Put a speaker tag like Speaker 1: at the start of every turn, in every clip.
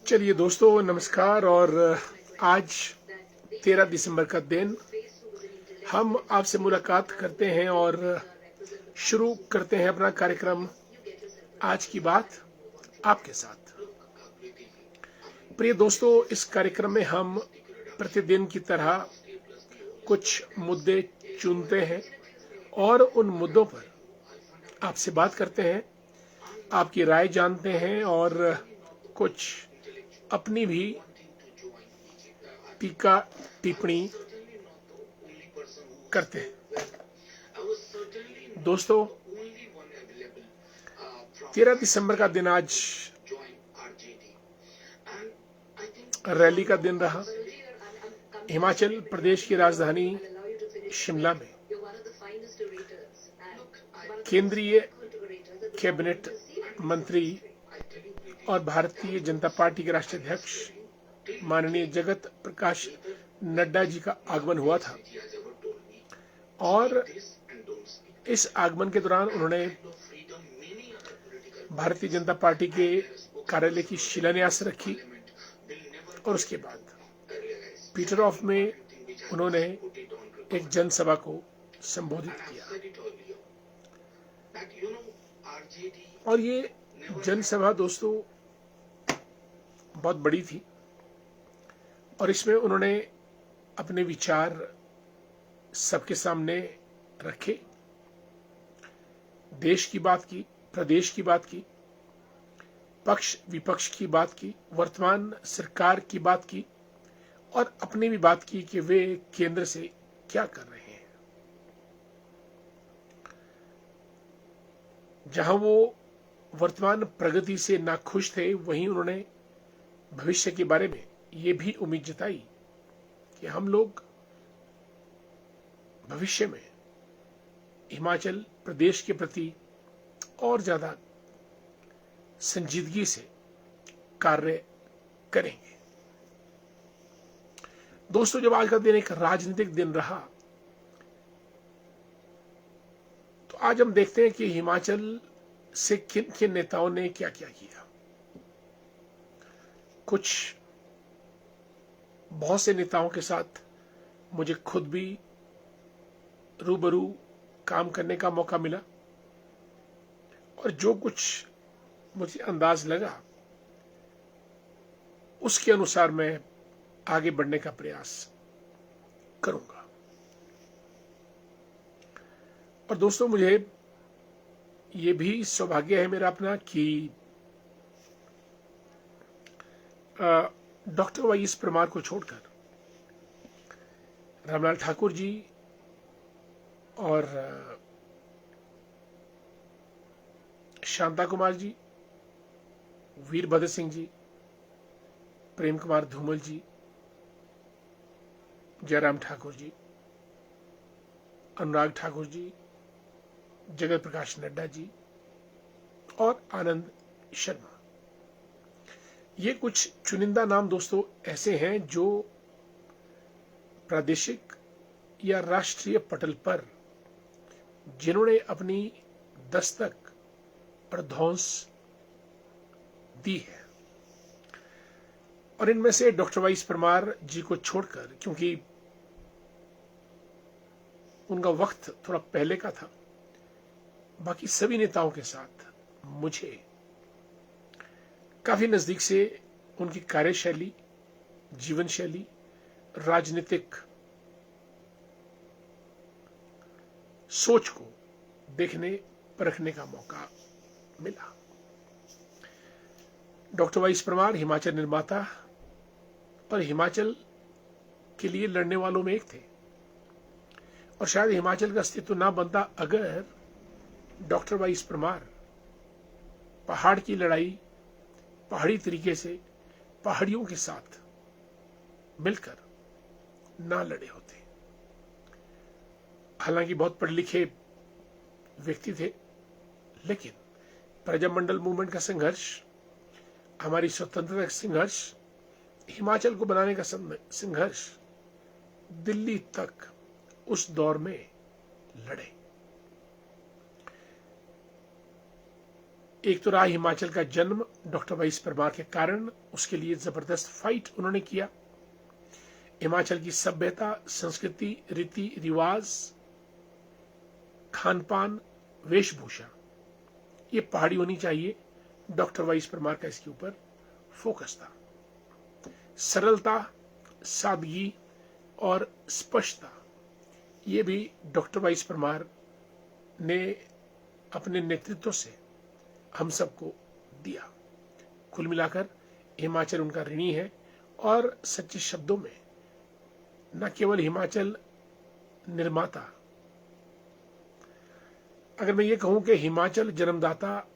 Speaker 1: चलिए दोस्तों, नमस्कार। और आज 13 दिसंबर का दिन हम आपसे मुलाकात करते हैं और शुरू करते हैं अपना कार्यक्रम आज की बात आपके साथ। प्रिय दोस्तों, इस कार्यक्रम में हम प्रतिदिन की तरह कुछ मुद्दे चुनते हैं और उन मुद्दों पर आपसे बात करते हैं, आपकी राय जानते हैं और कुछ अपनी भी टीका टिप्पणी करते हैं। दोस्तों, 13 दिसंबर का दिन आज रैली का दिन रहा। हिमाचल प्रदेश की राजधानी शिमला में केंद्रीय कैबिनेट मंत्री और भारतीय जनता पार्टी के राष्ट्रीय अध्यक्ष माननीय जगत प्रकाश नड्डा जी का आगमन हुआ था और इस आगमन के दौरान उन्होंने भारतीय जनता पार्टी के कार्यालय की शिलान्यास रखी और उसके बाद पीटर ऑफ में उन्होंने एक जनसभा को संबोधित किया। और ये जनसभा दोस्तों बहुत बड़ी थी और इसमें उन्होंने अपने विचार सबके सामने रखे, देश की बात की, प्रदेश की बात की, पक्ष विपक्ष की बात की, वर्तमान सरकार की बात की और अपनी भी बात की कि वे केंद्र से क्या कर रहे हैं। जहां वो वर्तमान प्रगति से नाखुश थे, वहीं उन्होंने भविष्य के बारे में ये भी उम्मीद जताई कि हम लोग भविष्य में हिमाचल प्रदेश के प्रति और ज्यादा संजीदगी से कार्य करेंगे। दोस्तों, जब आज का दिन एक राजनीतिक दिन रहा तो आज हम देखते हैं कि हिमाचल से किन किन नेताओं ने क्या क्या किया। कुछ बहुत से नेताओं के साथ मुझे खुद भी रूबरू काम करने का मौका मिला और जो कुछ मुझे अंदाज लगा उसके अनुसार मैं आगे बढ़ने का प्रयास करूंगा। और दोस्तों, मुझे ये भी सौभाग्य है मेरा अपना कि डॉक्टर वाईएस परमार को छोड़कर रामलाल ठाकुर जी और शांता कुमार जी, वीरभद्र सिंह जी, प्रेम कुमार धूमल जी, जयराम ठाकुर जी, अनुराग ठाकुर जी, जगत प्रकाश नड्डा जी और आनंद शर्मा, ये कुछ चुनिंदा नाम दोस्तों ऐसे हैं जो प्रादेशिक या राष्ट्रीय पटल पर जिन्होंने अपनी दस्तक और धौंस दी है। और इनमें से डॉक्टर वाईएस परमार जी को छोड़कर, क्योंकि उनका वक्त थोड़ा पहले का था, बाकी सभी नेताओं के साथ मुझे काफी नजदीक से उनकी कार्यशैली, जीवन शैली, राजनीतिक सोच को देखने परखने का मौका मिला। डॉक्टर वाईएस परमार हिमाचल निर्माता और हिमाचल के लिए लड़ने वालों में एक थे और शायद हिमाचल का अस्तित्व ना बनता अगर डॉक्टर वाईएस परमार पहाड़ की लड़ाई पहाड़ी तरीके से पहाड़ियों के साथ मिलकर ना लड़े होते। हालांकि बहुत पढ़े लिखे व्यक्ति थे, लेकिन प्रजामंडल मूवमेंट का संघर्ष, हमारी स्वतंत्रता का संघर्ष, हिमाचल को बनाने का संघर्ष दिल्ली तक उस दौर में लड़े। एक तो रहा हिमाचल का जन्म डॉक्टर वाई एस परमार के कारण, उसके लिए जबरदस्त फाइट उन्होंने किया। हिमाचल की सभ्यता, संस्कृति, रीति रिवाज, खान पान, वेशभूषा, ये पहाड़ी होनी चाहिए। डॉक्टर वाई एस परमार का इसके ऊपर फोकस था। सरलता, सादगी और स्पष्टता, ये भी डॉक्टर वाई एस परमार ने अपने नेतृत्व से हम सबको दिया। कुल मिलाकर हिमाचल उनका ऋणी है, और सच्चे शब्दों में न केवल हिमाचल निर्माता, अगर मैं ये कहूं कि हिमाचल जन्मदाता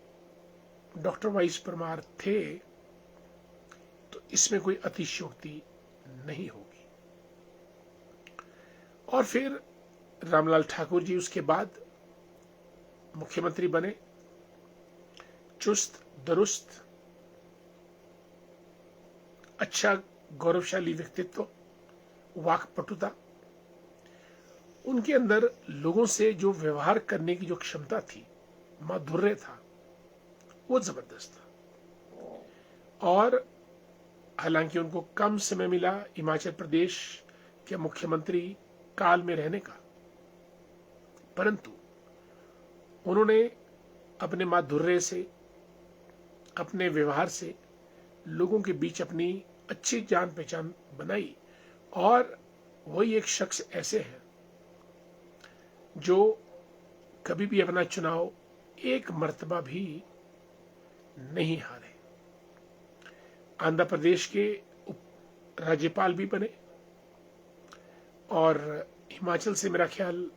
Speaker 1: डॉक्टर वाई एस परमार थे, तो इसमें कोई अतिशयोक्ति नहीं होगी। और फिर रामलाल ठाकुर जी उसके बाद मुख्यमंत्री बने। चुस्त दुरुस्त, अच्छा गौरवशाली व्यक्तित्व, वाक्पटुता, उनके अंदर लोगों से जो व्यवहार करने की जो क्षमता थी, माधुर्य था, वो जबरदस्त था। और हालांकि उनको कम समय मिला हिमाचल प्रदेश के मुख्यमंत्री काल में रहने का, परंतु उन्होंने अपने माधुर्य से, अपने व्यवहार से लोगों के बीच अपनी अच्छी जान पहचान बनाई। और वही एक शख्स ऐसे हैं जो कभी भी अपना चुनाव एक मर्तबा भी नहीं हारे। आंध्र प्रदेश के राज्यपाल भी बने, और हिमाचल से मेरा ख्याल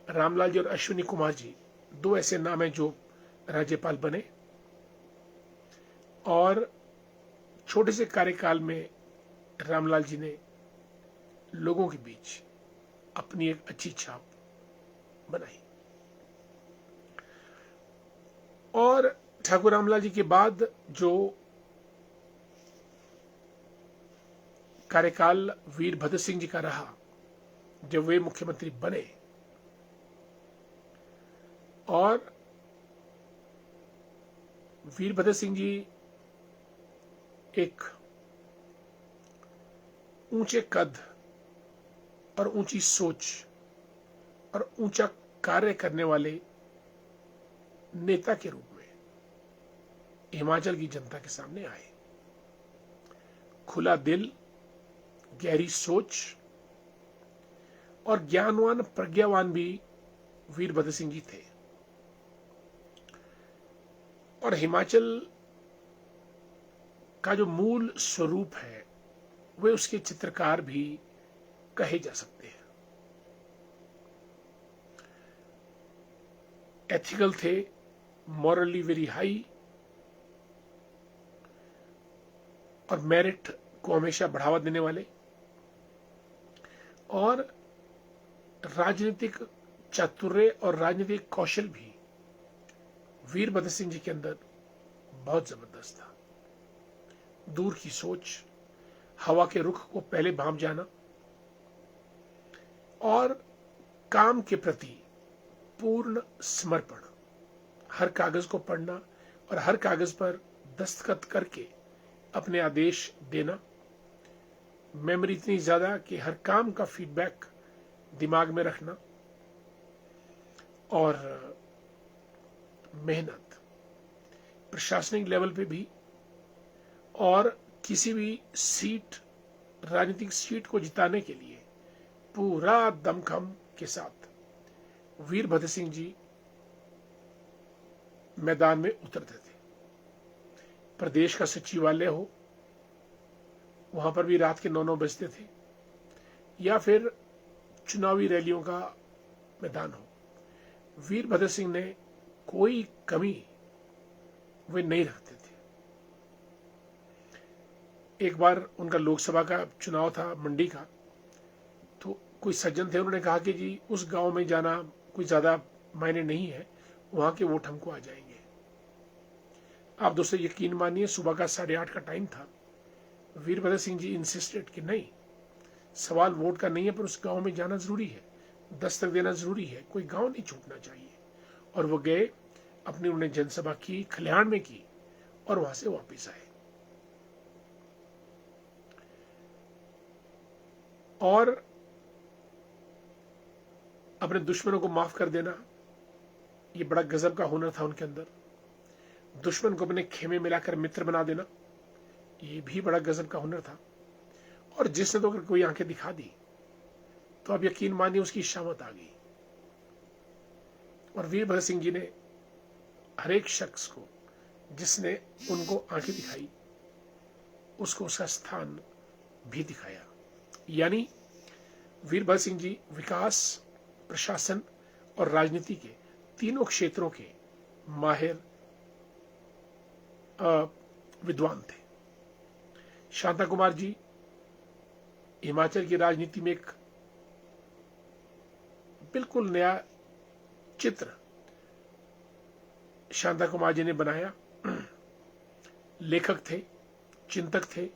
Speaker 1: रामलाल जी और अश्विनी कुमार जी, दो ऐसे नाम हैं जो राज्यपाल बने। और छोटे से कार्यकाल में रामलाल जी ने लोगों के बीच अपनी एक अच्छी छाप बनाई। और ठाकुर रामलाल जी के बाद जो कार्यकाल वीरभद्र सिंह जी का रहा, जब वे मुख्यमंत्री बने, और वीरभद्र सिंह जी एक ऊंचे कद और ऊंची सोच और ऊंचा कार्य करने वाले नेता के रूप में हिमाचल की जनता के सामने आए। खुला दिल, गहरी सोच और ज्ञानवान, प्रज्ञावान भी वीरभद्र सिंह जी थे। और हिमाचल का जो मूल स्वरूप है, वे उसके चित्रकार भी कहे जा सकते हैं। एथिकल थे, मॉरली वेरी हाई, और मेरिट को हमेशा बढ़ावा देने वाले, और राजनीतिक चातुर्य और राजनीतिक कौशल भी वीरभद्र सिंह जी के अंदर बहुत जबरदस्त था। दूर की सोच, हवा के रुख को पहले भांप जाना, और काम के प्रति पूर्ण समर्पण। हर कागज को पढ़ना और हर कागज पर दस्तखत करके अपने आदेश देना। मेमोरी इतनी ज्यादा कि हर काम का फीडबैक दिमाग में रखना, और मेहनत प्रशासनिक लेवल पे भी, और किसी भी सीट, राजनीतिक सीट को जिताने के लिए पूरा दमखम के साथ वीरभद्र सिंह जी मैदान में उतरते थे। प्रदेश का सचिवालय हो, वहां पर भी रात के 9-9 बजते थे, या फिर चुनावी रैलियों का मैदान हो, वीरभद्र सिंह ने कोई कमी वे नहीं रखते थे। एक बार उनका लोकसभा का चुनाव था मंडी का, तो कोई सज्जन थे, उन्होंने कहा कि जी उस गांव में जाना कोई ज्यादा मायने नहीं है, वहां के वोट हमको आ जाएंगे। आप दोस्तों यकीन मानिए, सुबह का 8:30 का टाइम था। वीरभद्र सिंह जी इंसिस्टेड कि नहीं, सवाल वोट का नहीं है, पर उस गांव में जाना जरूरी है, दस्तक देना जरूरी है, कोई गांव नहीं छूटना चाहिए। और वो गए, अपनी उन्होंने जनसभा की, खलिहान में की और वहां से वापस आए। और अपने दुश्मनों को माफ कर देना, ये बड़ा गजब का हुनर था उनके अंदर। दुश्मन को अपने खेमे मिलाकर मित्र बना देना, ये भी बड़ा गजब का हुनर था। और जिसने तो अगर कोई आंखें दिखा दी तो आप यकीन मानिए उसकी शामत आ गई। और वीर भगत सिंह जी ने हर एक शख्स को जिसने उनको आंखें दिखाई उसको उसका स्थान भी दिखाया। यानी वीर भगत सिंह जी विकास, प्रशासन और राजनीति के तीनों क्षेत्रों के माहिर विद्वान थे। शांता कुमार जी हिमाचल की राजनीति में एक बिल्कुल नया चित्र शांता कुमार जी ने बनाया। लेखक थे, चिंतक थे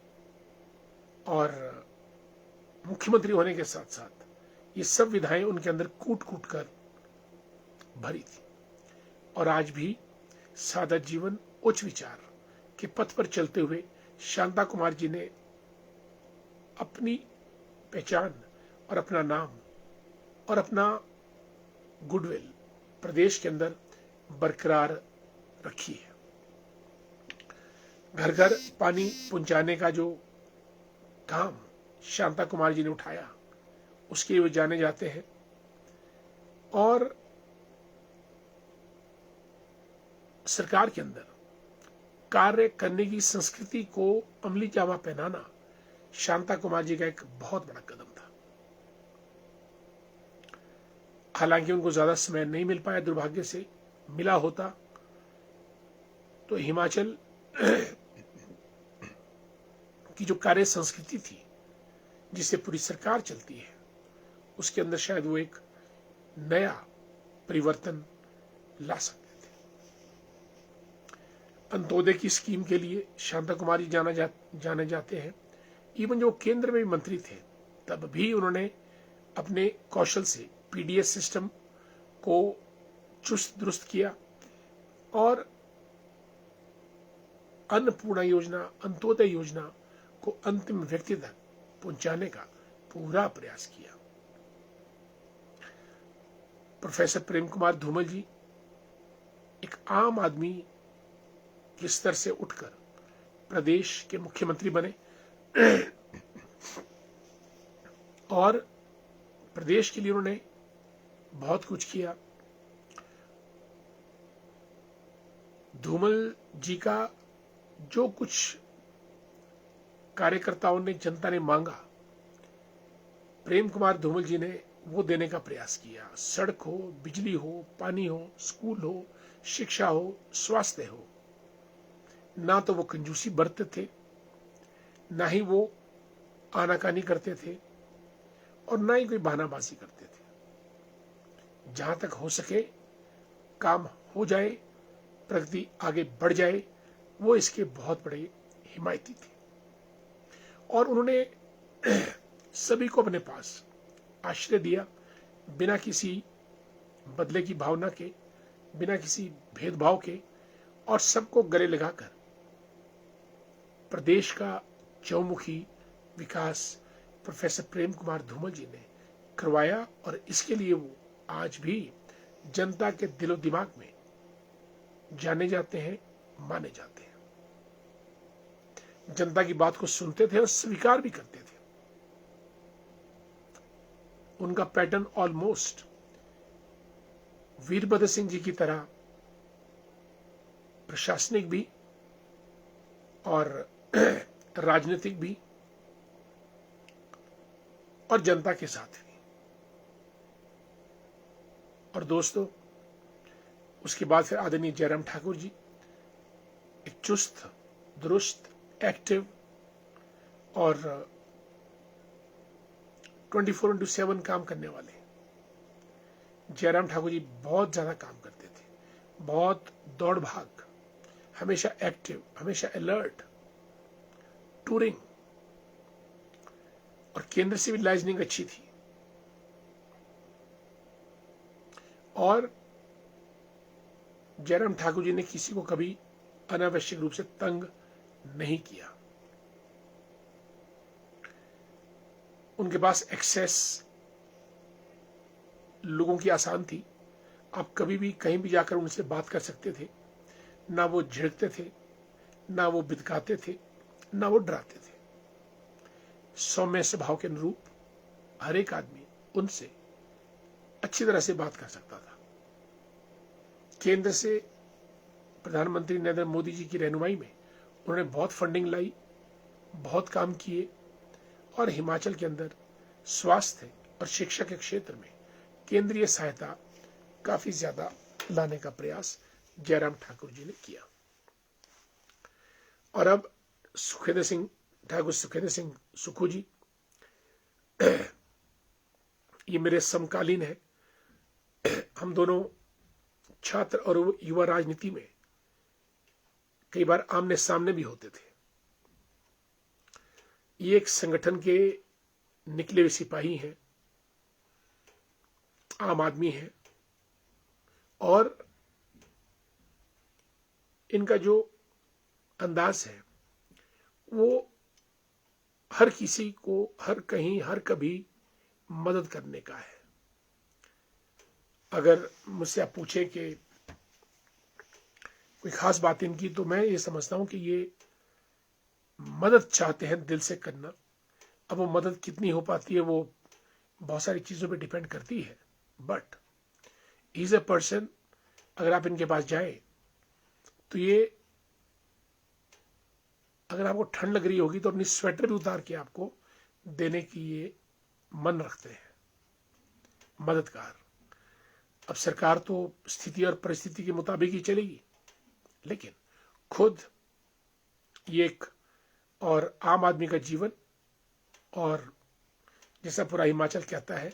Speaker 1: और मुख्यमंत्री होने के साथ साथ ये सब विधाएं उनके अंदर कूट कूट कर भरी थी। और आज भी सादा जीवन, उच्च विचार के पथ पर चलते हुए शांता कुमार जी ने अपनी पहचान और अपना नाम और अपना गुडविल प्रदेश के अंदर बरकरार रखी है। घर घर पानी पहुंचाने का जो काम शांता कुमार जी ने उठाया उसके लिए वो जाने जाते हैं। और सरकार के अंदर कार्य करने की संस्कृति को अमली जामा पहनाना शांता कुमार जी का एक बहुत बड़ा कदम था। हालांकि उनको ज्यादा समय नहीं मिल पाया, दुर्भाग्य से। मिला होता तो हिमाचल की जो कार्य संस्कृति थी जिससे पूरी सरकार चलती है उसके अंदर शायद वो एक नया परिवर्तन ला सकते थे। अंत्योदय की स्कीम के लिए शांता कुमार जी जाने जाते हैं। इवन जो केंद्र में भी मंत्री थे तब भी उन्होंने अपने कौशल से पीडीएस सिस्टम को चुस्त दुरुस्त किया और अन्नपूर्णा योजना, अंत्योदय योजना को अंतिम व्यक्ति तक पहुंचाने का पूरा प्रयास किया। प्रोफेसर प्रेम कुमार धूमल जी एक आम आदमी के स्तर से उठकर प्रदेश के मुख्यमंत्री बने और प्रदेश के लिए उन्होंने बहुत कुछ किया। धूमल जी का जो कुछ कार्यकर्ताओं ने, जनता ने मांगा, प्रेम कुमार धूमल जी ने वो देने का प्रयास किया। सड़क हो, बिजली हो, पानी हो, स्कूल हो, शिक्षा हो, स्वास्थ्य हो। ना तो वो कंजूसी बरतते थे, ना ही वो आनाकानी करते थे और ना ही कोई बहानाबाजी करते थे। जहां तक हो सके काम हो जाए, प्रगति आगे बढ़ जाए, वो इसके बहुत बड़े हिमायती थे। और उन्होंने सभी को अपने पास आश्रय दिया, बिना किसी बदले की भावना के, बिना किसी भेदभाव के, और सबको गले लगाकर प्रदेश का चौमुखी विकास प्रोफेसर प्रेम कुमार धूमल जी ने करवाया। और इसके लिए वो आज भी जनता के दिलो दिमाग में जाने जाते हैं, माने जाते हैं। जनता की बात को सुनते थे और स्वीकार भी करते थे। उनका पैटर्न ऑलमोस्ट वीरभद्र सिंह जी की तरह प्रशासनिक भी और राजनीतिक भी और जनता के साथ भी। और दोस्तों, उसके बाद फिर आदरणीय जयराम ठाकुर जी, एक चुस्त दुरुस्त, एक्टिव और 24/7 काम करने वाले जयराम ठाकुर जी बहुत ज्यादा काम करते थे, बहुत दौड़ भाग, हमेशा एक्टिव, हमेशा अलर्ट, टूरिंग, और केंद्र से भी लाइजनिंग अच्छी थी। और जयराम ठाकुर जी ने किसी को कभी अनावश्यक रूप से तंग नहीं किया। उनके पास एक्सेस लोगों की आसान थी। आप कभी भी कहीं भी जाकर उनसे बात कर सकते थे। ना वो झिड़कते थे, ना वो बिदकाते थे, ना वो डराते थे। सौम्य स्वभाव के अनुरूप हर एक आदमी उनसे अच्छी तरह से बात कर सकता था। केंद्र से प्रधानमंत्री नरेंद्र मोदी जी की रहनुमाई में उन्होंने बहुत फंडिंग लाई, बहुत काम किए और हिमाचल के अंदर स्वास्थ्य और शिक्षा के क्षेत्र में केंद्रीय सहायता काफी ज्यादा लाने का प्रयास जयराम ठाकुर जी ने किया। और अब सुखविंदर सिंह ठाकुर, सुखविंदर सिंह सुक्खू जी, ये मेरे समकालीन है। हम दोनों छात्र और युवा राजनीति में कई बार आमने सामने भी होते थे। ये एक संगठन के निकले हुए सिपाही हैं, आम आदमी हैं, और इनका जो अंदाज है वो हर किसी को हर कहीं हर कभी मदद करने का है। अगर मुझसे आप पूछें कि कोई खास बात इनकी, तो मैं ये समझता हूं कि ये मदद चाहते हैं दिल से करना। अब वो मदद कितनी हो पाती है वो बहुत सारी चीजों पे डिपेंड करती है, बट इज ए पर्सन, अगर आप इनके पास जाए तो ये, अगर आपको ठंड लग रही होगी तो अपनी स्वेटर भी उतार के आपको देने की ये मन रखते हैं, मददगार। अब सरकार तो स्थिति और परिस्थिति के मुताबिक ही चलेगी, लेकिन खुद ये एक और आम आदमी का जीवन, और जैसा पूरा हिमाचल कहता है,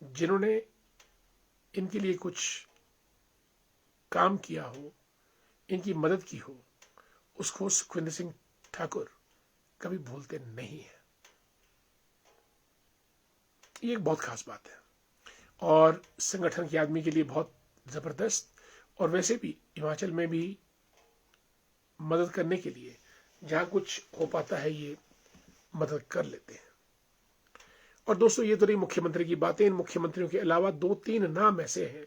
Speaker 1: जिन्होंने इनके लिए कुछ काम किया हो, इनकी मदद की हो, उसको सुखविंदर सिंह ठाकुर कभी भूलते नहीं है। ये एक बहुत खास बात है और संगठन के आदमी के लिए बहुत जबरदस्त। और वैसे भी हिमाचल में भी मदद करने के लिए जहां कुछ हो पाता है ये मदद कर लेते हैं। और दोस्तों, ये तो रही मुख्यमंत्री की बातें। इन मुख्यमंत्रियों के अलावा 2-3 नाम ऐसे हैं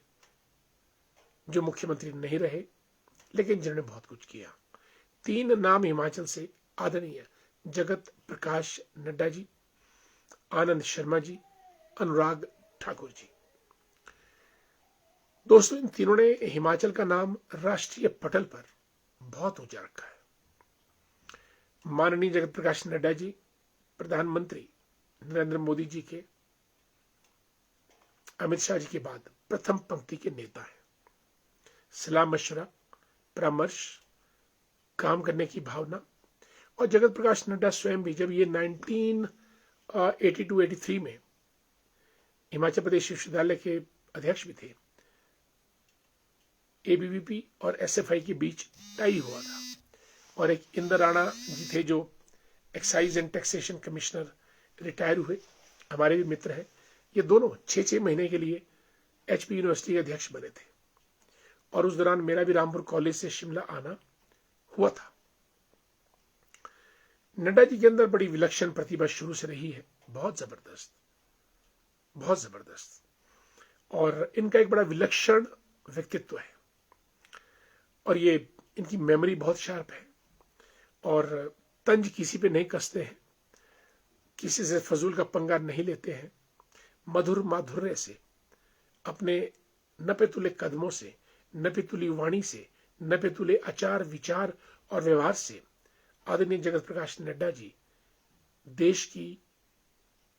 Speaker 1: जो मुख्यमंत्री नहीं रहे लेकिन जिन्होंने बहुत कुछ किया। 3 नाम हिमाचल से आदरणीय जगत प्रकाश नड्डा जी, आनंद शर्मा जी, अनुराग ठाकुर जी। दोस्तों, इन तीनों ने हिमाचल का नाम राष्ट्रीय पटल पर बहुत ऊंचा रखा है। माननीय जगत प्रकाश नड्डा जी प्रधानमंत्री नरेंद्र मोदी जी के, अमित शाह जी के बाद प्रथम पंक्ति के नेता हैं। सलाह मशवरा, परामर्श, काम करने की भावना। और जगत प्रकाश नड्डा स्वयं भी, जब ये 1982-83 में हिमाचल प्रदेश विश्वविद्यालय के अध्यक्ष भी थे, एबीवीपी और एसएफआई के बीच टाई हुआ था, और एक इंदर राणा जी थे जो excise and taxation commissioner, retire हुए, हमारे भी मित्र हैं। ये दोनों 6-6 महीने के लिए एचपी यूनिवर्सिटी के अध्यक्ष बने थे, और उस दौरान मेरा भी रामपुर कॉलेज से शिमला आना हुआ था। नड्डा जी के अंदर बड़ी विलक्षण प्रतिभा शुरू से रही है, बहुत जबरदस्त, बहुत जबरदस्त। और इनका एक बड़ा विलक्षण व्यक्तित्व है, और ये इनकी मेमोरी बहुत शार्प है, और तंज किसी पे नहीं कसते हैं, किसी से फजूल का पंगा नहीं लेते हैं। मधुर माधुर्य से, अपने नपे तुले कदमों से, नपे तुली वाणी से, नपे तुले आचार विचार और व्यवहार से आदरणीय जगत प्रकाश नड्डा जी देश की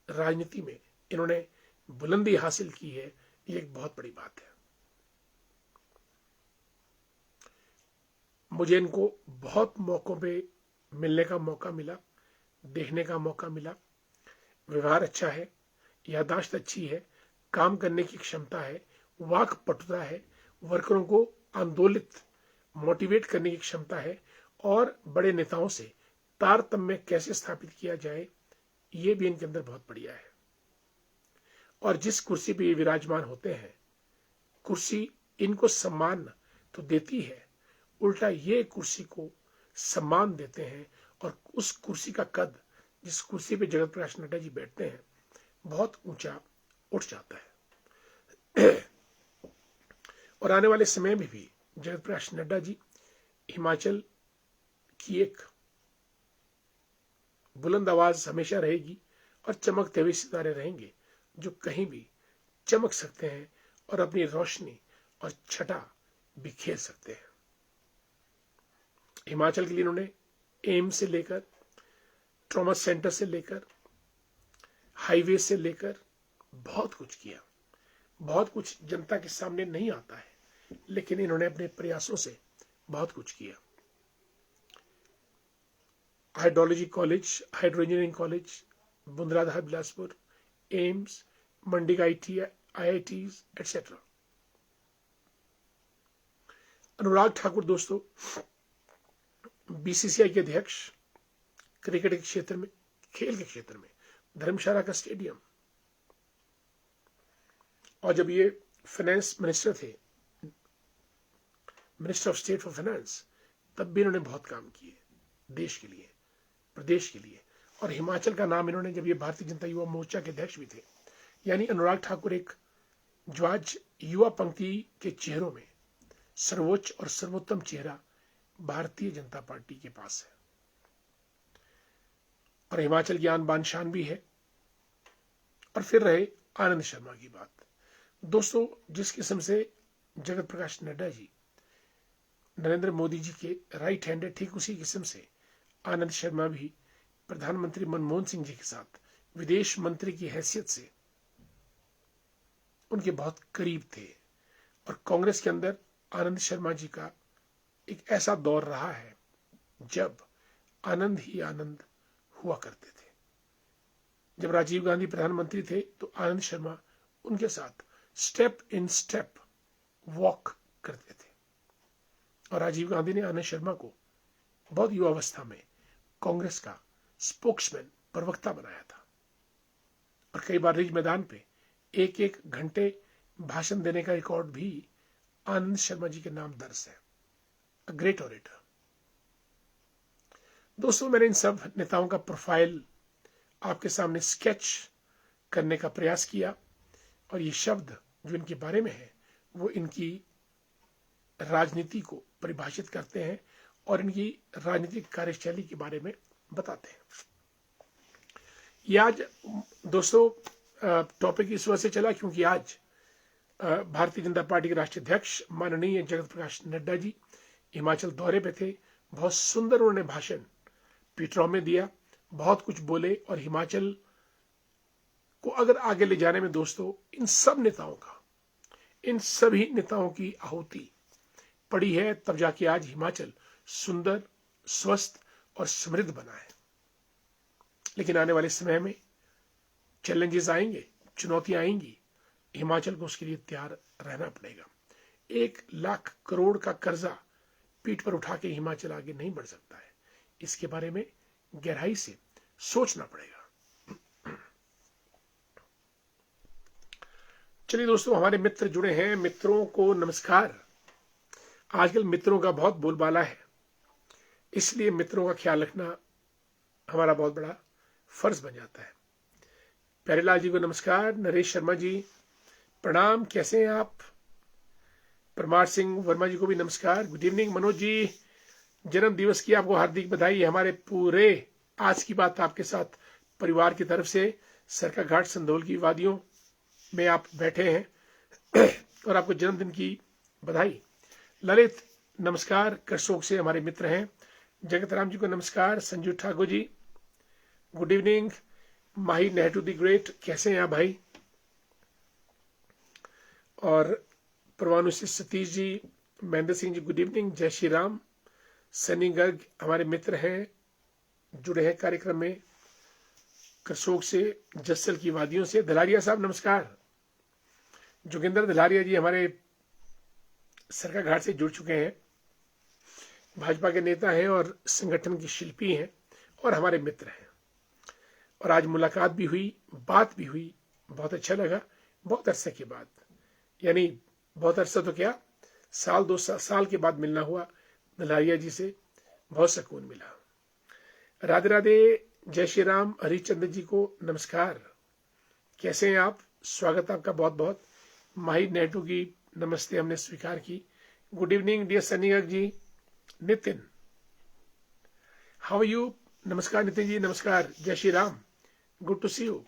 Speaker 1: राजनीति में इन्होंने बुलंदी हासिल की है। ये एक बहुत बड़ी बात है। मुझे इनको बहुत मौकों पे मिलने का मौका मिला, देखने का मौका मिला। व्यवहार अच्छा है, याददाश्त अच्छी है, काम करने की क्षमता है, वाक पटुता है, वर्करों को आंदोलित, मोटिवेट करने की क्षमता है, और बड़े नेताओं से तारतम्य कैसे स्थापित किया जाए, ये भी इनके अंदर बहुत बढ़िया है। और जिस कुर्सी पे ये विराजमान होते हैं, कुर्सी इनको सम्मान तो देती है, उल्टा ये कुर्सी को सम्मान देते हैं और उस कुर्सी का कद, जिस कुर्सी पे जगत प्रकाश नड्डा जी बैठते हैं, बहुत ऊंचा उठ जाता है। और आने वाले समय में भी जगत प्रकाश नड्डा जी हिमाचल की एक बुलंद आवाज हमेशा रहेगी और चमकते हुए सितारे रहेंगे जो कहीं भी चमक सकते हैं और अपनी रोशनी और छटा बिखेर सकते हैं। हिमाचल के लिए इन्होंने एम्स से लेकर, ट्रॉमा सेंटर से लेकर, हाईवे से लेकर बहुत कुछ किया। बहुत कुछ जनता के सामने नहीं आता है, लेकिन इन्होंने अपने प्रयासों से बहुत कुछ किया। Hydrology college, hydro engineering college, Bundradhar Bilaspur, AIIMS, Mandi का IITs एटसेट्रा। अनुराग ठाकुर दोस्तों BCCI के अध्यक्ष, क्रिकेट के क्षेत्र में, खेल के क्षेत्र में धर्मशाला का स्टेडियम, और जब ये फाइनेंस मिनिस्टर थे, minister of state for finance, तब भी इन्होंने बहुत काम किए देश के लिए, प्रदेश के लिए। और हिमाचल का नाम इन्होंने, जब ये भारतीय जनता युवा मोर्चा के अध्यक्ष भी थे, यानी अनुराग ठाकुर एक जो आज युवा पंक्ति के चेहरों में सर्वोच्च और सर्वोत्तम चेहरा भारतीय जनता पार्टी के पास है। और हिमाचल की आन बान शान भी है। और फिर रहे आनंद शर्मा की बात। दोस्तों, जिस किस्म से जगत प्रकाश नड्डा जी नरेंद्र मोदी जी के राइट हैंड है, ठीक उसी किस्म से आनंद शर्मा भी प्रधानमंत्री मनमोहन सिंह जी के साथ विदेश मंत्री की हैसियत से उनके बहुत करीब थे। और कांग्रेस के अंदर आनंद शर्मा जी का एक ऐसा दौर रहा है जब आनंद ही आनंद हुआ करते थे। जब राजीव गांधी प्रधानमंत्री थे तो आनंद शर्मा उनके साथ स्टेप इन स्टेप वॉक करते थे। और राजीव गांधी ने आनंद शर्मा को बहुत युवावस्था में कांग्रेस का स्पोक्समैन, प्रवक्ता बनाया था। और कई बार रिज मैदान पे एक एक घंटे भाषण देने का रिकॉर्ड भी आनंद शर्मा जी के नाम दर्ज है। A great orator. दोस्तों, मैंने इन सब नेताओं का प्रोफाइल आपके सामने स्केच करने का प्रयास किया, और ये शब्द जो इनके बारे में है वो इनकी राजनीति को परिभाषित करते हैं और इनकी राजनीतिक कार्यशैली के बारे में बताते हैं। ये आज दोस्तों टॉपिक इस वजह से चला क्योंकि आज भारतीय जनता पार्टी के राष्ट्रीय अध्यक्ष माननीय जगत प्रकाश नड्डा जी हिमाचल दौरे पे थे। बहुत सुंदर उन्होंने भाषण पीटरॉ में दिया, बहुत कुछ बोले। और हिमाचल को अगर आगे ले जाने में दोस्तों इन सब नेताओं का, इन सभी नेताओं की आहुति पड़ी है, तब जाके आज हिमाचल सुंदर, स्वस्थ और समृद्ध बना है। लेकिन आने वाले समय में चैलेंजेस आएंगे, चुनौतियां आएंगी, हिमाचल को उसके लिए तैयार रहना पड़ेगा। 1 लाख करोड़ का कर्जा पीठ पर उठा के हिमाचल आगे नहीं बढ़ सकता है। इसके बारे में गहराई से सोचना पड़ेगा। चलिए दोस्तों, हमारे मित्र जुड़े हैं, मित्रों को नमस्कार। आजकल मित्रों का बहुत बोलबाला है, इसलिए मित्रों का ख्याल रखना हमारा बहुत बड़ा फर्ज बन जाता है। प्यारेलाल जी को नमस्कार, नरेश शर्मा जी प्रणाम, कैसे हैं आप? परमार सिंह वर्मा जी को भी नमस्कार, गुड इवनिंग। मनोज जी, जन्म दिवस की आपको हार्दिक बधाई। हमारे पूरे आज की बात आपके साथ परिवार की तरफ से सरका घाट संधोल की वादियों में आप बैठे हैं और आपको जन्मदिन की बधाई। ललित नमस्कार, करसोग से हमारे मित्र हैं। जगत राम जी को नमस्कार, Sanju Thakur ji good evening. Mahi Nehru the great, कैसे हैं आप भाई? और परवाणु से सतीश जी, महेंद्र सिंह जी गुड इवनिंग। जय श्री राम। सनी गर्ग हमारे मित्र हैं, जुड़े हैं कार्यक्रम में करसोग से, जस्सल की वादियों से। दलारिया साहब नमस्कार। जोगिंदर दलारिया जी हमारे सरका घाट से जुड़ चुके हैं, भाजपा के नेता हैं और संगठन की शिल्पी हैं और हमारे मित्र हैं। और आज मुलाकात भी हुई, बात भी हुई, बहुत अच्छा लगा। बहुत अरसे के बाद, यानी बहुत अरसा तो क्या, साल 2 साल के बाद मिलना हुआ, मल्हारिया जी से बहुत सुकून मिला। राधे राधे, जय श्री राम। हरिचंद्र जी को नमस्कार, कैसे हैं आप? स्वागत आपका बहुत बहुत। माही नेटू की नमस्ते हमने स्वीकार की। Good evening dear Sunny ji. Nitin, how you? नमस्कार नितिन जी, नमस्कार, जय Shri Ram, good to see you,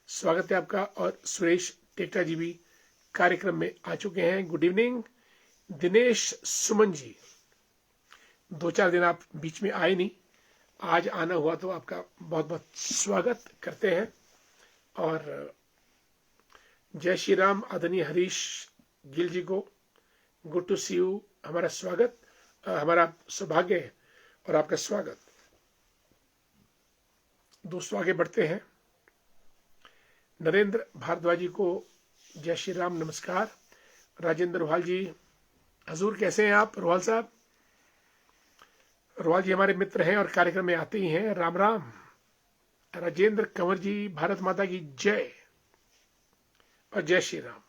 Speaker 1: स्वागत है आपका। और सुरेश टेक्टा जी भी कार्यक्रम में आ चुके हैं। Good evening. दिनेश सुमन जी, 2-4 दिन आप बीच में आए नहीं, आज आना हुआ तो आपका बहुत बहुत स्वागत करते हैं। और जय श्री राम आदरणीय हरीश गिल जी को गुड टू सी यू, हमारा स्वागत, हमारा सौभाग्य है और आपका स्वागत। दोस्तों आगे बढ़ते हैं। नरेंद्र भारद्वाज जी को जय श्री राम, नमस्कार। राजेंद्र रोहाल जी, हजूर कैसे हैं आप? रोहाल साहब, रोहाल जी हमारे मित्र हैं और कार्यक्रम में आते ही हैं। राम राम। राजेंद्र कंवर जी, भारत माता की जय और जय श्री राम,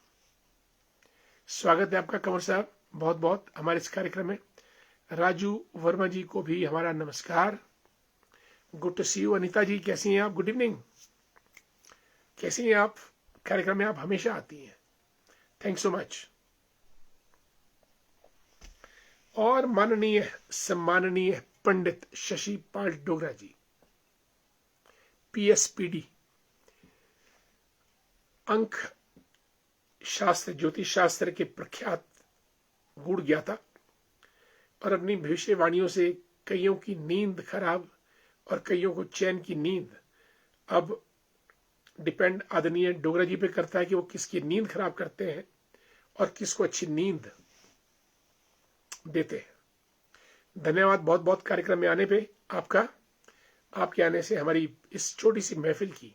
Speaker 1: स्वागत है आपका कंवर साहब बहुत बहुत हमारे इस कार्यक्रम में। राजू वर्मा जी को भी हमारा नमस्कार, good to see you. Anita ji कैसी हैं आप? गुड इवनिंग, कैसी हैं आप? कार्यक्रम में आप हमेशा आती हैं, थैंक सो मच। और माननीय सम्माननीय पंडित शशि पाल डोगरा जी, पीएसपीडी, अंक शास्त्र ज्योतिष शास्त्र के प्रख्यात गूढ़ ज्ञाता और अपनी भविष्यवाणियों से कईयों की नींद खराब और कईयों को चैन की नींद अब डिपेंड आदरणीय डोगरा जी पे करता है कि वो किसकी नींद खराब करते हैं और किसको अच्छी नींद देते हैं। धन्यवाद बहुत बहुत कार्यक्रम में आने पे आपका। आपके आने से हमारी इस छोटी सी महफिल की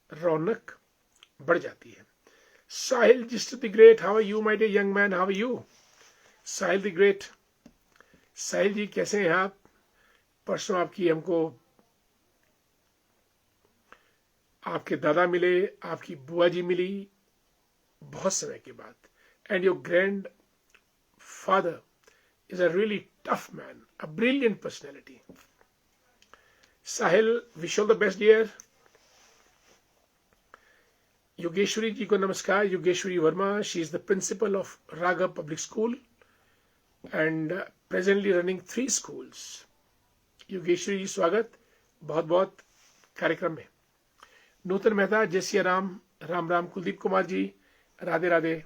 Speaker 1: रौनक बढ़ जाती है। Sahil just the great, how are you my dear young man, how are you? Sahil the great, Sahil ji कैसे हैं आप? परसों आपकी हमको आपके दादा मिले, आपकी बुआ जी मिली बहुत समय के बाद, and your grand father is a really tough man, a brilliant personality. Sahil, wish all the best dear. Yogeshwari ji को नमस्कार, Yogeshwari Verma, she is the principal of Raga Public School and presently running 3 schools. Yogeshwari जी स्वागत बहुत बहुत कार्यक्रम में। नूतन मेहता, जय सिया राम, राम राम। कुलदीप कुमार जी, राधे राधे।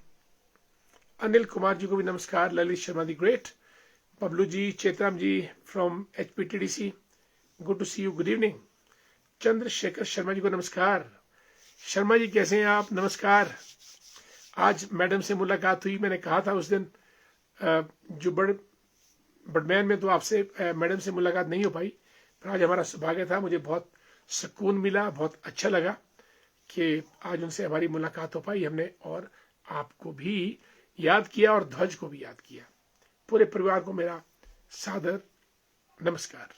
Speaker 1: अनिल कुमार जी को भी नमस्कार। Lalit Sharma the great. Pablu ji, Chetram ji from HPTDC, good to see you, good evening. Chandrashekhar Sharma ji को नमस्कार। शर्मा जी कैसे हैं आप? नमस्कार। आज मैडम से मुलाकात हुई, मैंने कहा था उस दिन जो बड़मैन में तो आपसे मैडम से मुलाकात नहीं हो पाई, पर आज हमारा सौभाग्य था, मुझे बहुत सुकून मिला, बहुत अच्छा लगा कि आज उनसे हमारी मुलाकात हो पाई हमने, और आपको भी याद किया और ध्वज को भी याद किया। पूरे परिवार को मेरा सादर नमस्कार।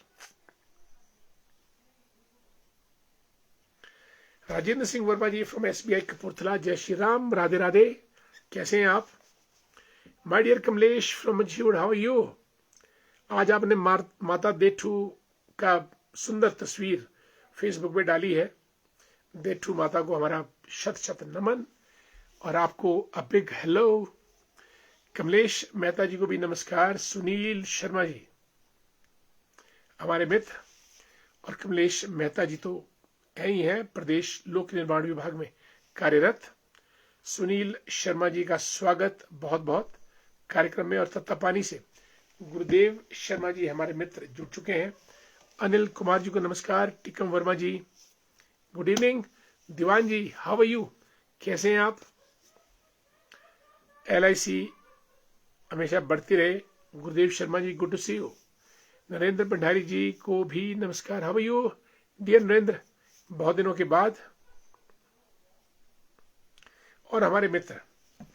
Speaker 1: राजेंद्र सिंह वर्मा जी फ्रॉम SBI कपूरथला, जय श्री राम, राधे राधे, कैसे हैं आप? My dear Kamlesh from Manjhiur, how are you? आज आपने माता देठू का सुंदर तस्वीर फेसबुक पे डाली है। देठू माता को हमारा शत शत नमन और आपको a big hello. Kamlesh Mehta ji को भी नमस्कार। सुनील शर्मा जी हमारे मित्र, और कमलेश मेहता जी तो ही हैं, प्रदेश लोक निर्माण विभाग में कार्यरत। सुनील शर्मा जी का स्वागत बहुत बहुत कार्यक्रम में। और तत्तापानी से गुरुदेव शर्मा जी हमारे मित्र जुड़ चुके हैं। अनिल कुमार जी को नमस्कार। Tikam Verma ji, good evening. Diwan ji, how are you? कैसे हैं आप? LIC हमेशा बढ़ती रहे। Gurudev Sharma ji, good to see you. Narendra Bhandari ji को भी नमस्कार। How are you dear Narendra, बहुत दिनों के बाद। और हमारे मित्र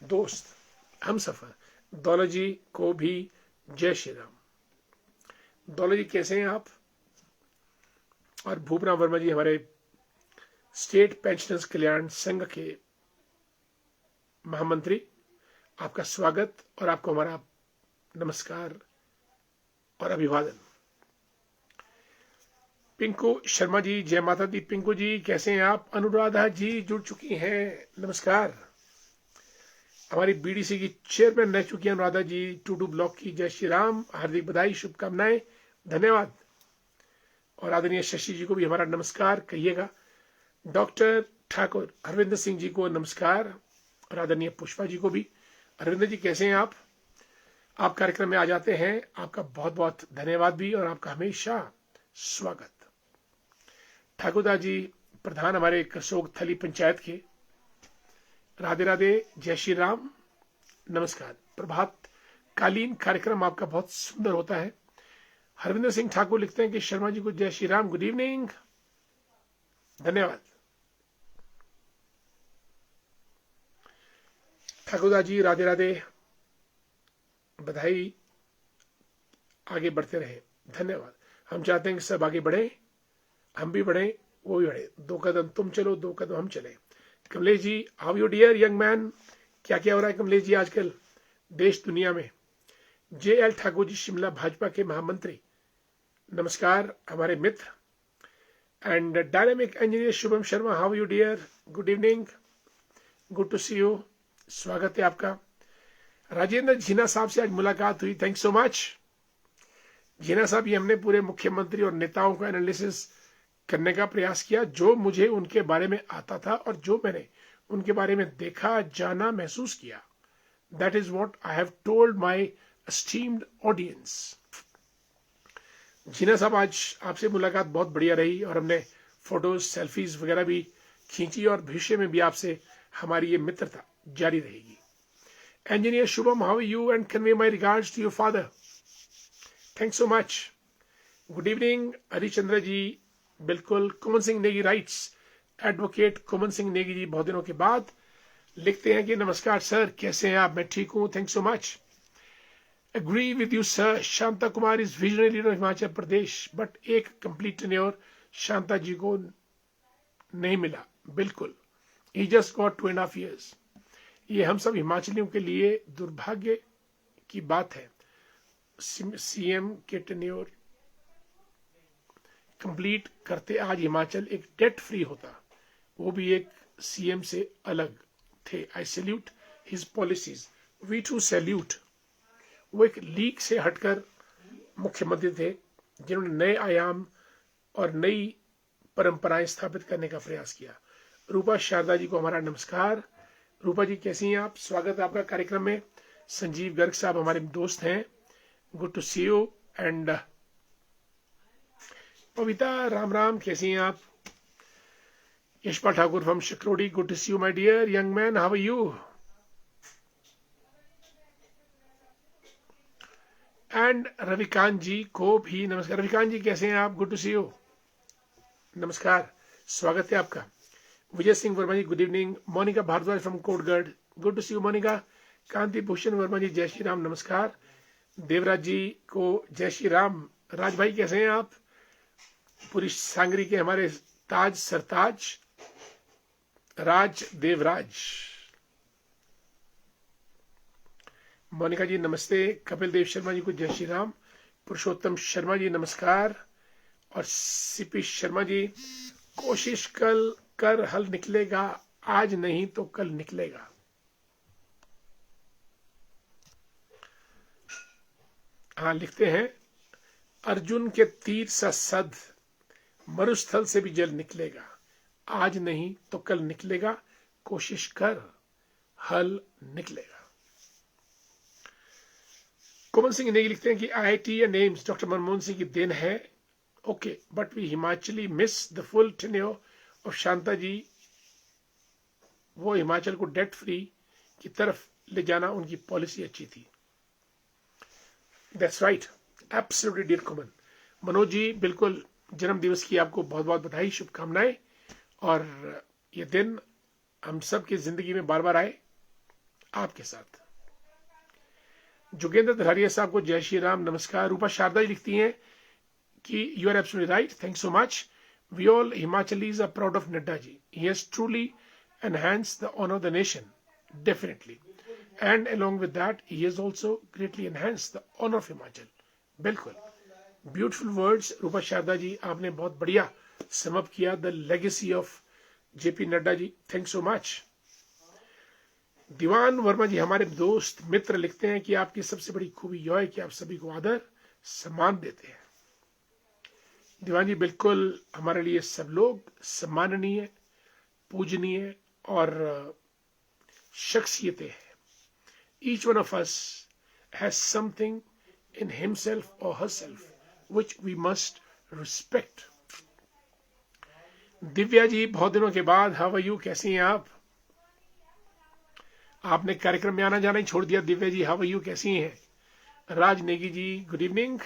Speaker 1: दोस्त हम सफर दौलत जी को भी जय श्री राम। दौलत जी कैसे हैं आप? और भूपना वर्मा जी हमारे स्टेट पेंशनर्स कल्याण संघ के महामंत्री, आपका स्वागत और आपको हमारा नमस्कार और अभिवादन। पिंकू शर्मा जी, जय माता दी। पिंकू जी कैसे हैं आप? अनुराधा जी जुड़ चुकी हैं, नमस्कार। हमारी बीडीसी की चेयरमैन रह चुकी हैं अनुराधा जी, टूडू ब्लॉक की। जय श्री राम, हार्दिक बधाई, शुभकामनाएं, धन्यवाद। और आदरणीय शशि जी को भी हमारा नमस्कार कहिएगा। डॉक्टर ठाकुर अरविंद सिंह जी को नमस्कार और आदरणीय पुष्पा जी को भी। अरविंद जी कैसे हैं आप? आप कार्यक्रम में आ जाते हैं, आपका बहुत बहुत धन्यवाद भी और आपका हमेशा स्वागत। ठाकुरदास जी प्रधान हमारे कसोग थली पंचायत के, राधे राधे, जय श्री राम, नमस्कार। प्रभात कालीन कार्यक्रम आपका बहुत सुंदर होता है। हरविंदर सिंह ठाकुर लिखते हैं कि शर्मा जी को जय श्री राम, गुड इवनिंग, धन्यवाद। ठाकुरदास जी राधे राधे, बधाई, आगे बढ़ते रहे, धन्यवाद। हम चाहते हैं कि सब आगे बढ़े, हम भी बढ़े, वो भी बढ़े। 2 कदम तुम चलो, 2 कदम हम चले। Kamlesh ji, how you dear young man? क्या क्या हो रहा है कमलेश जी आजकल देश दुनिया में? जे एल ठाकुर जी शिमला भाजपा के महामंत्री, नमस्कार हमारे मित्र। And dynamic engineer Shubham Sharma, how you dear? Good evening, good to see you, स्वागत है आपका। राजेंद्र झीना साहब से आज मुलाकात हुई, थैंक सो मच। झीना साहब, ये हमने पूरे मुख्यमंत्री और नेताओं का एनालिसिस करने का प्रयास किया, जो मुझे उनके बारे में आता था और जो मैंने उनके बारे में देखा, जाना, महसूस किया। That is what I have told my esteemed audience. Jeena साहब, आज आपसे मुलाकात बहुत बढ़िया रही और हमने फोटोज, सेल्फीज वगैरह भी खींची और भविष्य में भी आपसे हमारी ये मित्रता जारी रहेगी। Engineer Shubham, how you and convey my regards to your father, thanks so much. Good evening Harichandra ji, बिल्कुल। कुमन सिंह नेगी राइट्स, एडवोकेट कुमन सिंह नेगी जी बहुत दिनों के बाद लिखते हैं कि नमस्कार सर, कैसे हैं आप? मैं ठीक हूं, thanks so much. Agree with you sir, Shanta Kumar is visionary leader of Himachal Pradesh, but एक कंप्लीट टेन्योर शांता जी को नहीं मिला। बिल्कुल, ही जस्ट गॉट 2.5 years। ये हम सब हिमाचलियों के लिए दुर्भाग्य की बात है। सीएम के टेन्योर कंप्लीट करते आज हिमाचल एक डेट फ्री होता, वो भी एक सीएम से अलग थे। I salute his policies, we too salute. वो एक लीग से हटकर मुख्यमंत्री थे जिन्होंने नए आयाम और नई परंपराएं स्थापित करने का प्रयास किया। रूपा शारदा जी को हमारा नमस्कार। रूपा जी कैसी हैं आप? स्वागत है आपका कार्यक्रम में। संजीव गर्ग साहब हमारे दोस्त हैं, good to see you. And Pavita, Ram Ram, कैसी हैं आप? Yashpal Thakur from Shakrodi, good to see you my dear young man, how are you? And Ravikant ji को भी नमस्कार। रविकांत जी कैसे हैं आप? गुड टू सी यू, नमस्कार, स्वागत है आपका। Vijay Singh Verma ji, good evening. Monika Bhardwaj from Kotgarh, good to see you Monika. Kanti Bhushan Verma ji, जय श्री राम, नमस्कार। देवराज जी को जय श्री राम। राज भाई कैसे हैं आप? पूरी सांगरी के हमारे ताज सरताज राज देवराज। मोनिका जी नमस्ते। कपिल देव शर्मा जी को जय श्री राम। पुरुषोत्तम शर्मा जी नमस्कार। और सीपी शर्मा जी, कोशिश कल कर हल निकलेगा, आज नहीं तो कल निकलेगा। हाँ, लिखते हैं अर्जुन के तीर सा सद, मरुस्थल से भी जल निकलेगा, आज नहीं तो कल निकलेगा, कोशिश कर हल निकलेगा। कुमन सिंह नेगी लिखते हैं कि IIT and AIIMS doctor Manmohan Singh की देन है। Okay, but we Himachali miss the full tenure of Shanta ji. वो हिमाचल को डेट फ्री की तरफ ले जाना उनकी पॉलिसी अच्छी थी। That's right, absolutely dear Kuman. Manoj ji, बिल्कुल, जन्म दिवस की आपको बहुत बहुत बधाई, शुभकामनाएं। और ये दिन हम सब की जिंदगी में बार बार आए आपके साथ। जोगेंद्र धरारिया साहब को जय श्री राम, नमस्कार। रूपा शारदा जी लिखती हैं कि you are absolutely right, thank so much. We all Himachalis are proud of Nadda ji, he has truly enhance the honor of the nation, definitely. and along with that he has also greatly enhanced the honor of Himachal. बिल्कुल, beautiful words Rupa Sharda ji, आपने बहुत बढ़िया sum up किया the legacy of JP Nadda ji, thank so much. Diwan Verma ji हमारे दोस्त मित्र लिखते हैं कि आपकी सबसे बड़ी खूबी यह है कि आप सभी को आदर सम्मान देते हैं। दीवान जी बिल्कुल, हमारे लिए सब लोग सम्माननीय, पूजनीय और शख्सियतें हैं। Each one of us has something in himself or herself which we must respect. Divya ji बहुत दिनों के बाद, हाउ आर यू, कैसी हैं आप? आपने कार्यक्रम में आना जाना ही छोड़ दिया। Divya ji how are you, कैसी हैं? राज Negi ji good evening.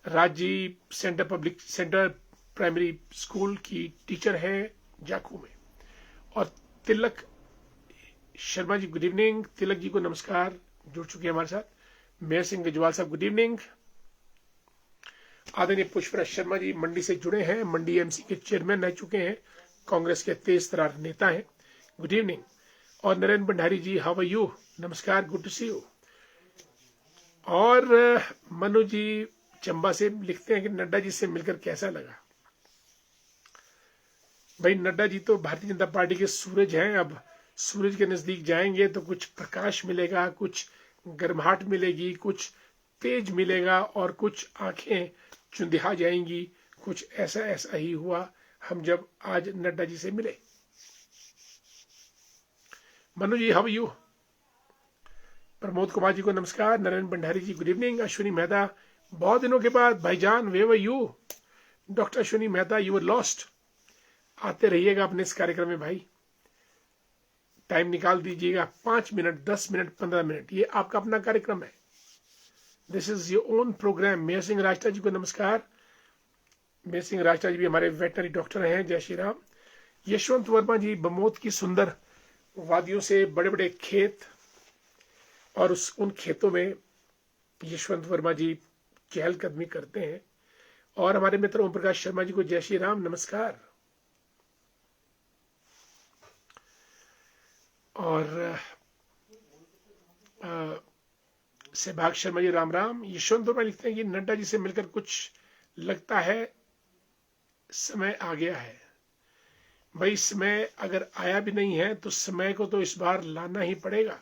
Speaker 1: Raj ji centre primary school की टीचर हैं जाखू में। और तिलक शर्मा जी गुड इवनिंग। तिलक जी को नमस्कार, जुड़ चुके हैं हमारे साथ। मेयर सिंह गजवाल साहब गुड इवनिंग। आदरणीय पुष्पराज शर्मा जी मंडी से जुड़े हैं, मंडी एमसी के चेयरमैन रह चुके हैं, कांग्रेस के तेज तरार नेता हैं, गुड इवनिंग। और नरेंद्र भंडारी जी हाउ आर यू, नमस्कार, गुड टू सी यू। और मनु जी चंबा से लिखते हैं कि नड्डा जी से मिलकर कैसा लगा। भाई नड्डा जी तो भारतीय जनता पार्टी के सूरज हैं। अब सूरज के नजदीक जाएंगे तो कुछ प्रकाश मिलेगा, कुछ गर्माहट मिलेगी, कुछ तेज मिलेगा और कुछ आंखें चुंधिया जाएंगी। कुछ ऐसा ऐसा ही हुआ हम जब आज नड्डा जी से मिले। Manu ji how are you. Pramod Kumar ji को नमस्कार। Narendra Bhandari ji good evening. अश्विनी मेहता बहुत दिनों के बाद, भाईजान where were you. Doctor Ashwini Mehta you were lost. आते रहिएगा अपने इस कार्यक्रम में भाई, टाइम निकाल दीजिएगा, 5 मिनट 10 मिनट 15 मिनट, ये आपका अपना कार्यक्रम है। This is your own programme. Mayor Singh Rashtra ji को नमस्कार। मेयर सिंह राष्ट्रा जी भी हमारे वेटनरी डॉक्टर हैं, जय श्री राम। यशवंत वर्मा जी बमोत की सुंदर वादियों से बड़े बड़े खेत, और उन खेतों में यशवंत वर्मा जी चहलकदमी करते हैं। और हमारे मित्र ओम प्रकाश शर्मा जी को जय श्री राम, नमस्कार। और सहभाग शर्मा जी राम राम। यशवंत वर्मा लिखते हैं कि नड्डा जी से मिलकर कुछ लगता है समय आ गया है। भाई समय अगर आया भी नहीं है तो समय को तो इस बार लाना ही पड़ेगा।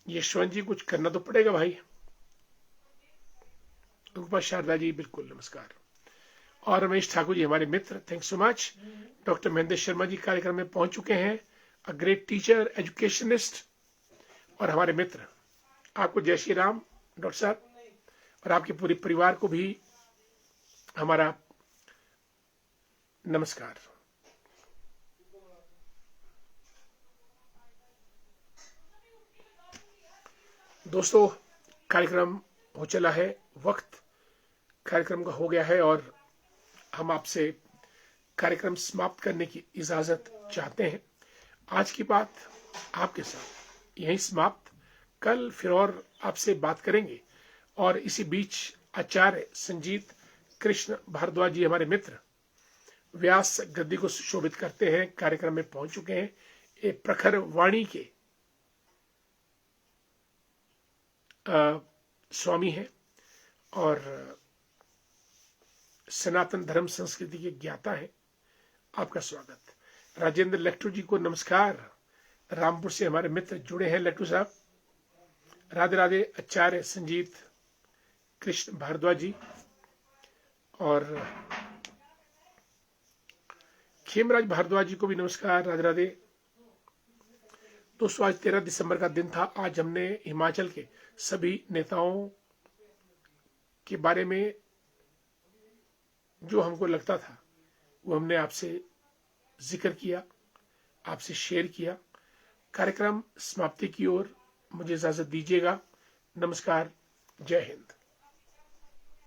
Speaker 1: यशवंत जी कुछ करना तो पड़ेगा भाई। रूपा शारदा जी बिल्कुल नमस्कार। और रमेश ठाकुर जी हमारे मित्र, thanks so much. Doctor Mahendra Sharma ji कार्यक्रम में पहुंच चुके हैं, अ ग्रेट टीचर, एजुकेशनिस्ट और हमारे मित्र। आपको जय श्री राम डॉक्टर साहब, और आपके पूरे परिवार को भी हमारा नमस्कार। दोस्तों कार्यक्रम हो चला है, वक्त कार्यक्रम का हो गया है और हम आपसे कार्यक्रम समाप्त करने की इजाजत चाहते हैं। आज की बात आपके साथ यहीं समाप्त। कल फिर और आपसे बात करेंगे। और इसी बीच आचार्य संजीत कृष्ण भारद्वाज जी हमारे मित्र व्यास गद्दी को सुशोभित करते हैं, कार्यक्रम में पहुंच चुके हैं। एक प्रखर वाणी के स्वामी हैं और सनातन धर्म संस्कृति के ज्ञाता हैं। आपका स्वागत। राजेंद्र लट्टू जी को नमस्कार। रामपुर से हमारे मित्र जुड़े हैं, लट्टू साहब, राधे राधे। आचार्य संजीत कृष्ण भारद्वाज जी और खेमराज भारद्वाज जी को भी नमस्कार, राधे राधे। दोस्तों आज 13 दिसंबर का दिन था। आज हमने हिमाचल के सभी नेताओं के बारे में जो हमको लगता था वो हमने आपसे जिक्र किया, आपसे शेयर किया। कार्यक्रम समाप्ति की ओर मुझे इजाजत दीजिएगा। नमस्कार, जय हिंद।